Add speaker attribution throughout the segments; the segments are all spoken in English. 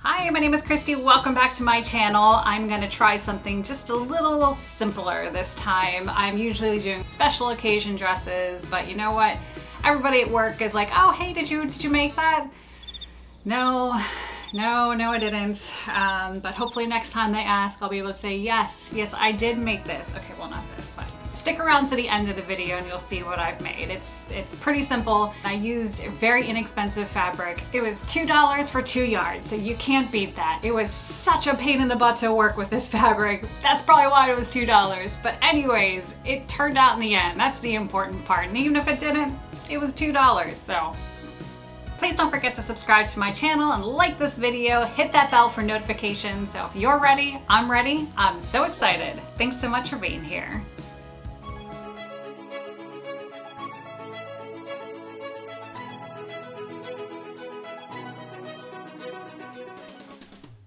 Speaker 1: Hi, my name is Christy. Welcome back to my channel. I'm going to try something just a little simpler this time. I'm usually doing special occasion dresses, but you know what? Everybody at work is like, oh, hey, did you make that? No, I didn't. But hopefully next time they ask, I'll be able to say, yes, I did make this. Okay, well, not this, but stick around to the end of the video and you'll see what I've made. It's pretty simple. I used very inexpensive fabric. It was $2 for 2 yards, so you can't beat that. It was such a pain in the butt to work with this fabric. That's probably why it was $2. But anyways, it turned out in the end. That's the important part. And even if it didn't, it was $2, so. Please don't forget to subscribe to my channel and like this video, hit that bell for notifications. So if you're ready, I'm ready. I'm so excited. Thanks so much for being here.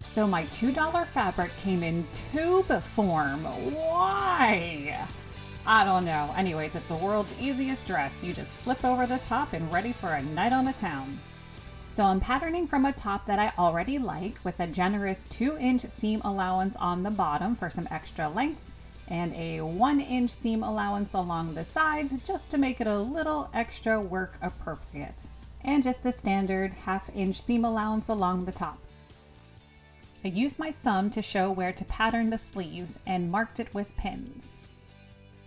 Speaker 1: So my $2 fabric came in tube form. Why? I don't know. Anyways, it's the world's easiest dress. You just flip over the top and ready for a night on the town. So I'm patterning from a top that I already like with a generous 2-inch seam allowance on the bottom for some extra length and a 1-inch seam allowance along the sides just to make it a little extra work appropriate. And just the standard 1/2-inch seam allowance along the top. I used my thumb to show where to pattern the sleeves and marked it with pins.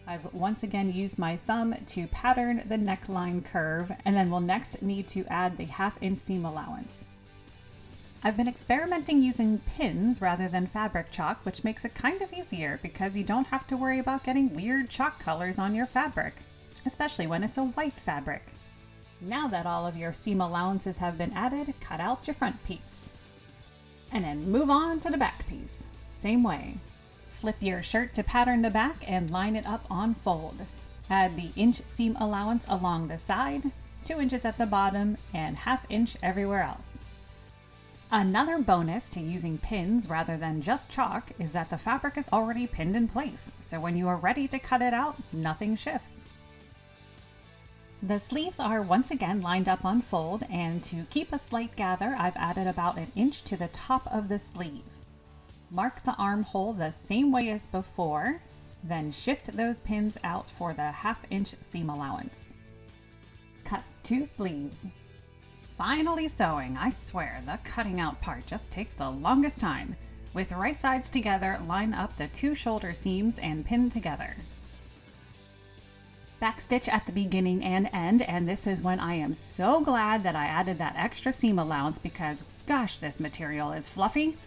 Speaker 1: I've once again used my thumb to pattern the neckline curve, and then we'll next need to add the 1/2-inch seam allowance. I've been experimenting using pins rather than fabric chalk, which makes it kind of easier because you don't have to worry about getting weird chalk colors on your fabric, especially when it's a white fabric. Now that all of your seam allowances have been added, cut out your front piece. And then move on to the back piece. Same way. Flip your shirt to pattern the back and line it up on fold. Add the inch seam allowance along the side, 2 inches at the bottom, and 1/2 inch everywhere else. Another bonus to using pins rather than just chalk is that the fabric is already pinned in place, so when you are ready to cut it out, nothing shifts. The sleeves are once again lined up on fold, and to keep a slight gather, I've added about 1 inch to the top of the sleeve. Mark the armhole the same way as before, then shift those pins out for the 1/2-inch seam allowance. Cut 2 sleeves. Finally sewing. I swear, the cutting out part just takes the longest time. With right sides together, line up the 2 shoulder seams and pin together. Backstitch at the beginning and end, and this is when I am so glad that I added that extra seam allowance because gosh, this material is fluffy.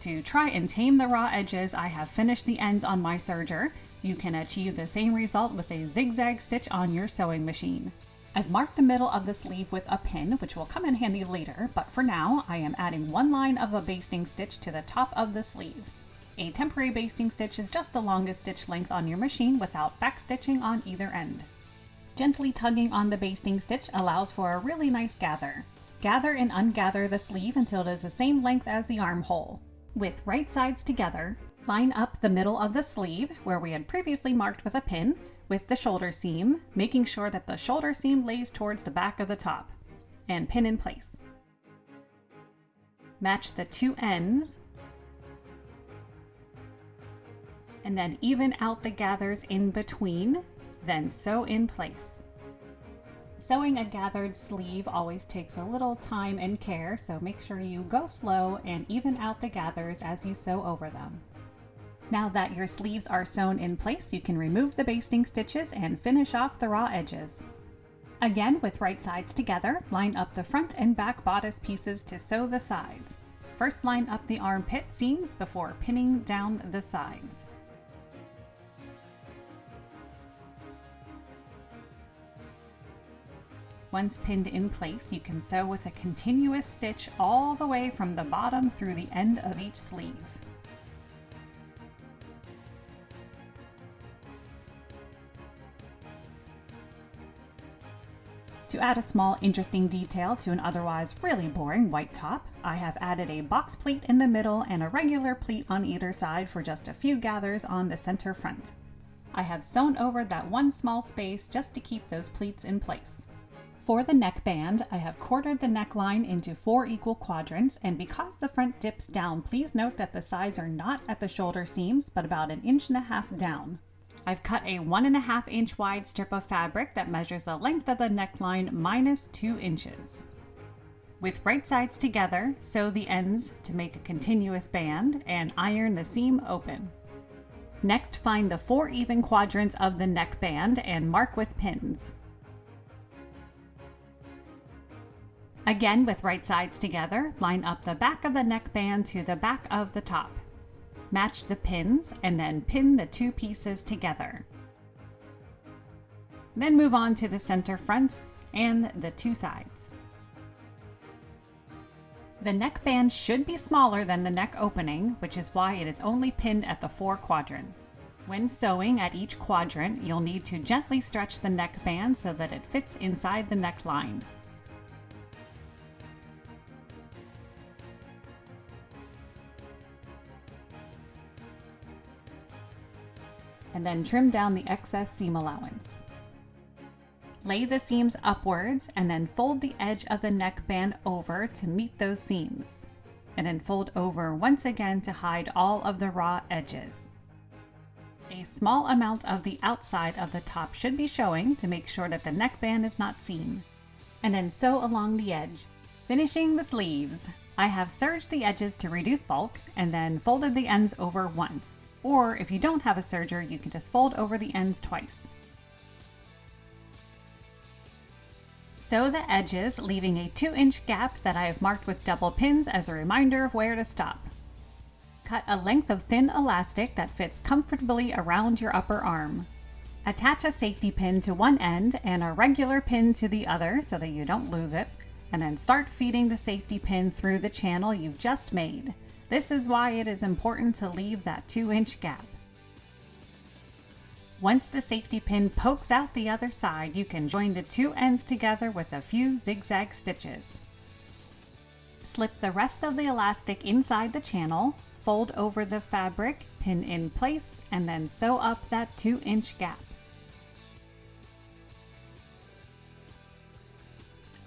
Speaker 1: To try and tame the raw edges, I have finished the ends on my serger. You can achieve the same result with a zigzag stitch on your sewing machine. I've marked the middle of the sleeve with a pin, which will come in handy later, but for now, I am adding 1 line of a basting stitch to the top of the sleeve. A temporary basting stitch is just the longest stitch length on your machine without backstitching on either end. Gently tugging on the basting stitch allows for a really nice gather. Gather and ungather the sleeve until it is the same length as the armhole. With right sides together, line up the middle of the sleeve, where we had previously marked with a pin, with the shoulder seam, making sure that the shoulder seam lays towards the back of the top, and pin in place. Match the 2 ends, and then even out the gathers in between, then sew in place. Sewing a gathered sleeve always takes a little time and care, so make sure you go slow and even out the gathers as you sew over them. Now that your sleeves are sewn in place, you can remove the basting stitches and finish off the raw edges. Again, with right sides together, line up the front and back bodice pieces to sew the sides. First line up the armpit seams before pinning down the sides. Once pinned in place, you can sew with a continuous stitch all the way from the bottom through the end of each sleeve. To add a small interesting detail to an otherwise really boring white top, I have added a box pleat in the middle and a regular pleat on either side for just a few gathers on the center front. I have sewn over that one small space just to keep those pleats in place. For the neckband, I have quartered the neckline into 4 equal quadrants, and because the front dips down, please note that the sides are not at the shoulder seams, but about 1.5 inches down. I've cut a 1.5 inch wide strip of fabric that measures the length of the neckline minus 2 inches. With right sides together, sew the ends to make a continuous band and iron the seam open. Next, find the 4 even quadrants of the neckband and mark with pins. Again, with right sides together, line up the back of the neckband to the back of the top. Match the pins and then pin the 2 pieces together. Then move on to the center front and the 2 sides. The neckband should be smaller than the neck opening, which is why it is only pinned at the 4 quadrants. When sewing at each quadrant, you'll need to gently stretch the neckband so that it fits inside the neckline. And then trim down the excess seam allowance. Lay the seams upwards and then fold the edge of the neckband over to meet those seams. And then fold over once again to hide all of the raw edges. A small amount of the outside of the top should be showing to make sure that the neckband is not seen. And then sew along the edge. Finishing the sleeves. I have serged the edges to reduce bulk and then folded the ends over once. Or if you don't have a serger, you can just fold over the ends twice. Sew the edges, leaving a 2-inch gap that I have marked with double pins as a reminder of where to stop. Cut a length of thin elastic that fits comfortably around your upper arm. Attach a safety pin to one end and a regular pin to the other so that you don't lose it, and then start feeding the safety pin through the channel you've just made. This is why it is important to leave that 2-inch gap. Once the safety pin pokes out the other side, you can join the 2 ends together with a few zigzag stitches. Slip the rest of the elastic inside the channel, fold over the fabric, pin in place, and then sew up that 2-inch gap.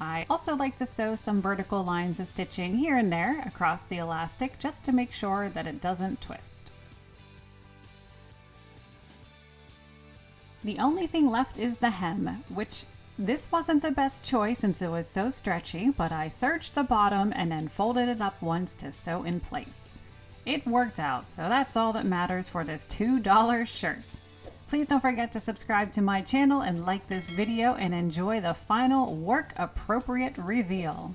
Speaker 1: I also like to sew some vertical lines of stitching here and there across the elastic just to make sure that it doesn't twist. The only thing left is the hem, which this wasn't the best choice since it was so stretchy, but I serged the bottom and then folded it up once to sew in place. It worked out, so that's all that matters for this $2 shirt. Please don't forget to subscribe to my channel and like this video and enjoy the final work-appropriate reveal.